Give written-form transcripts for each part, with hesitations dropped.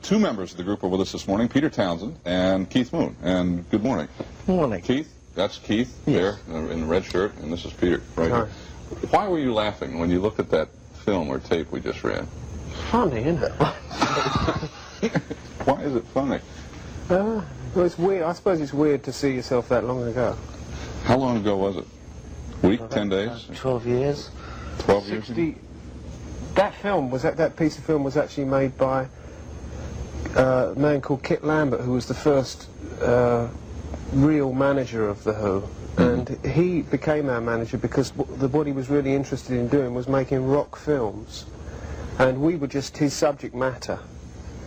Two members of the group are with us this morning, Peter Townsend and Keith Moon. And good morning. Good morning. Keith, that's Keith yes. there in the red shirt, and this is Peter right here. Why were you laughing when you looked at that film or tape we just read? Funny, isn't it? Why is it funny? Well, it's weird. I suppose it's weird to see yourself that long ago. How long ago was it? Week, 10 days? 12 years. 12 years ago? That film, that piece of film was actually made by a man called Kit Lambert, who was the first real manager of The Who. And he became our manager because what he was really interested in doing was making rock films. And we were just his subject matter.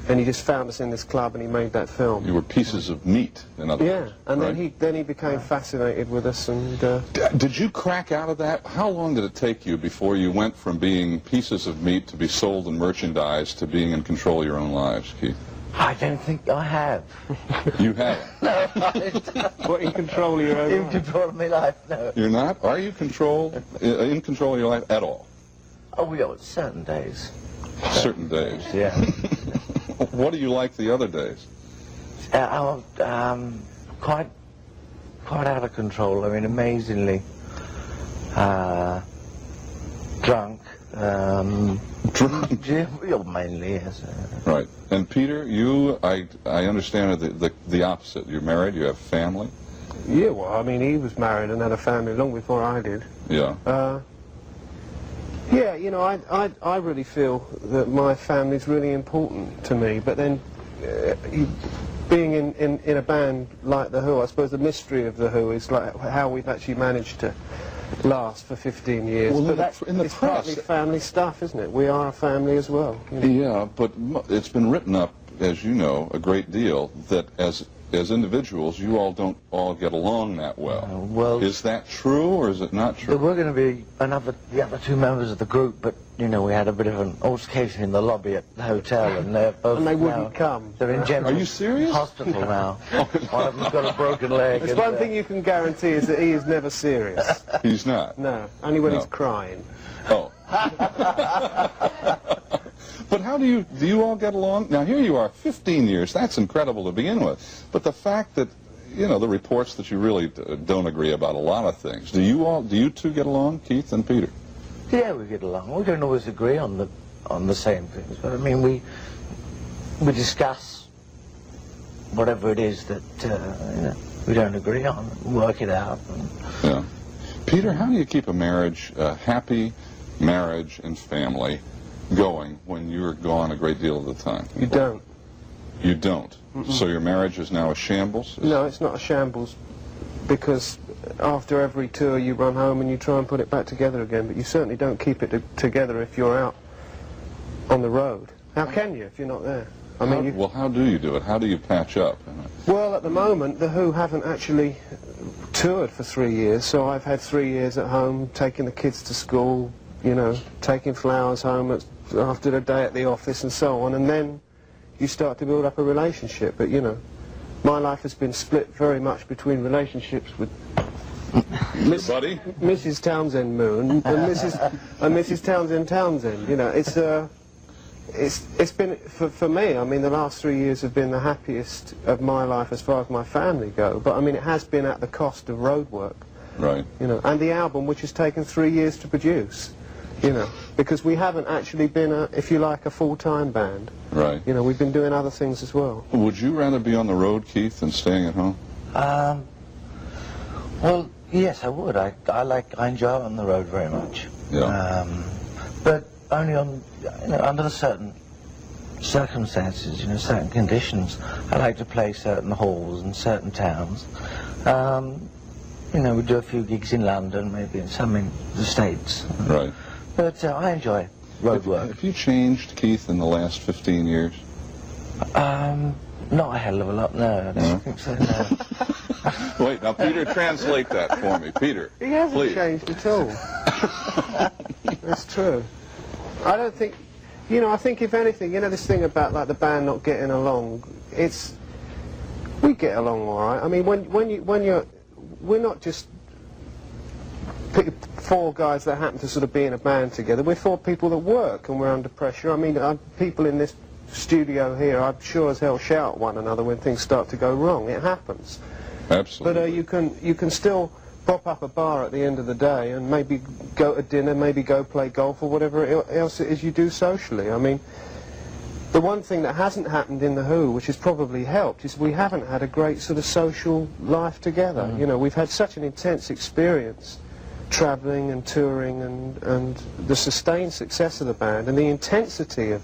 And he just found us in this club and he made that film. You were pieces of meat, in other words. Yeah, and right? then he became fascinated with us. And did you crack out of that? How long did it take you before you went from being pieces of meat to be sold and merchandised to being in control of your own lives, Keith? I don't think I have. You haven't? No, I don't. what, in control of your own In life? control of my life, no. You're not? Are you in control of your life at all? Oh, we are certain days. Certain days? Yeah. What do you like the other days? Quite out of control. I mean, amazingly drunk. Drunk? Yeah, mainly, yes. Right. And Peter, you, I understand, are the opposite. You're married, you have family? Yeah, well, I mean, he was married and had a family long before I did. Yeah. Yeah, you know, I really feel that my family's really important to me, but then being in a band like The Who, I suppose the mystery of The Who is like how we've actually managed to last for 15 years. Well, but it's partly family stuff, isn't it? We are a family as well. You know? Yeah, but it's been written up, as you know, a great deal, that as individuals, you all don't all get along that well. Well, is that true, or is it not true? There were going to be the other two members of the group, but, you know, we had a bit of an altercation in the lobby at the hotel, and they're both and they wouldn't come. They're in general Are you serious? hospital now. One of them's got a broken leg. There's one thing you can guarantee is that he is never serious. He's not? No, only when he's crying. Oh. But how do you all get along? Now, here you are, 15 years. That's incredible to begin with. But the fact that, you know, the reports that you really don't agree about a lot of things. Do you two get along, Keith and Peter? Yeah, we get along. We don't always agree on the same things, but I mean, we discuss whatever it is that you know, we don't agree on, work it out. Yeah. Peter, how do you keep a marriage, happy marriage and family, going when you're gone a great deal of the time? You don't. You don't? So your marriage is now a shambles? No, it's not a shambles, because after every tour you run home and you try and put it back together again, but you certainly don't keep it together if you're out on the road. How can you if you're not there? I mean, well, how do you do it? How do you patch up? Well, at the moment, The Who haven't actually toured for 3 years, so I've had 3 years at home, taking the kids to school, you know, taking flowers home after the day at the office and so on, and then you start to build up a relationship. But, you know, my life has been split very much between relationships with Mrs. Townsend Moon and Mrs. Townsend. You know, it's been, for me, I mean, the last 3 years have been the happiest of my life as far as my family go, but I mean, it has been at the cost of road work. Right. You know, and the album, which has taken 3 years to produce. You know, because we haven't actually been, if you like, a full-time band. Right. You know, we've been doing other things as well. Would you rather be on the road, Keith, than staying at home? Well, yes, I would. I enjoy on the road very much. Yeah. But only on, you know, under certain circumstances, you know, certain conditions. I like to play certain halls in certain towns. You know, we do a few gigs in London, maybe some in the States. Right. But I enjoy road work. Have you changed, Keith, in the last 15 years? Not a hell of a lot, no. I don't think so, no. Wait, now, Peter, translate that for me. Peter, He hasn't please. changed at all. That's true. I don't think, you know, I think if anything, you know, this thing about, like, the band not getting along, we get along all right. I mean, we're not just four guys that happen to sort of be in a band together. We're four people that work and we're under pressure. I mean, people in this studio here, I'm sure as hell shout at one another when things start to go wrong. It happens. Absolutely. But you can still prop up a bar at the end of the day and maybe go to dinner, maybe go play golf or whatever else it is you do socially. I mean, the one thing that hasn't happened in The Who, which has probably helped, is we haven't had a great sort of social life together. You know, we've had such an intense experience travelling and touring, and the sustained success of the band and the intensity of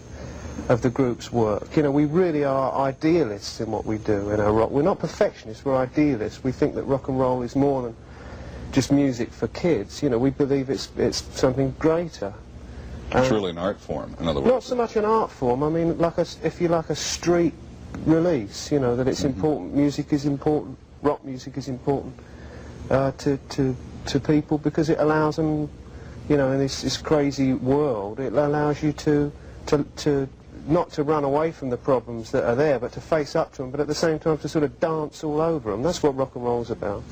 the group's work. You know, we really are idealists in what we do in our rock. We're not perfectionists, we're idealists. We think that rock and roll is more than just music for kids. You know, we believe it's something greater. It's really an art form, in other words. Not so much an art form. I mean, like if you like a street release, you know, that it's important. Music is important. Rock music is important to people because it allows them, you know, in this crazy world, it allows you to not to run away from the problems that are there, but to face up to them, but at the same time to sort of dance all over them. That's what rock and roll's about.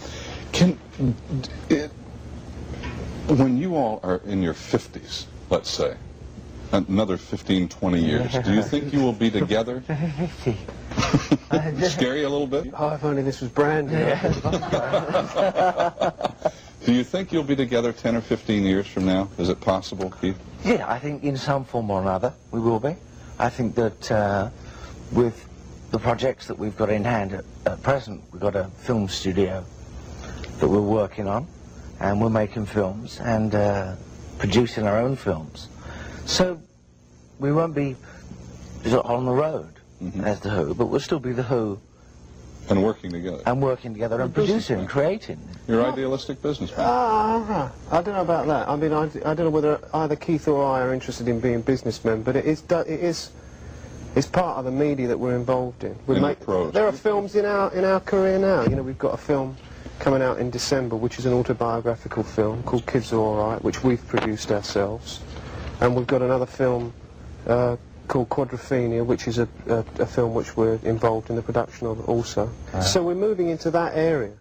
When you all are in your 50s, let's say, another 15, 20 years, do you think you will be together? Scare you a little bit? Oh, if only this was brand new. Do you think you'll be together 10 or 15 years from now? Is it possible, Keith? Yeah, I think in some form or another we will be. I think that with the projects that we've got in hand at present, we've got a film studio that we're working on, and we're making films and producing our own films. So we won't be on the road as The Who, but we'll still be The Who. And working together. And working together and producing and creating. You're idealistic businessman. I don't know about that. I mean, I don't know whether either Keith or I are interested in being businessmen, but it's part of the media that we're involved in. There are films in our career now. You know, we've got a film coming out in December, which is an autobiographical film called Kids Are Alright, which we've produced ourselves. And we've got another film called Quadrophenia, which is a film which we're involved in the production of also. So we're moving into that area.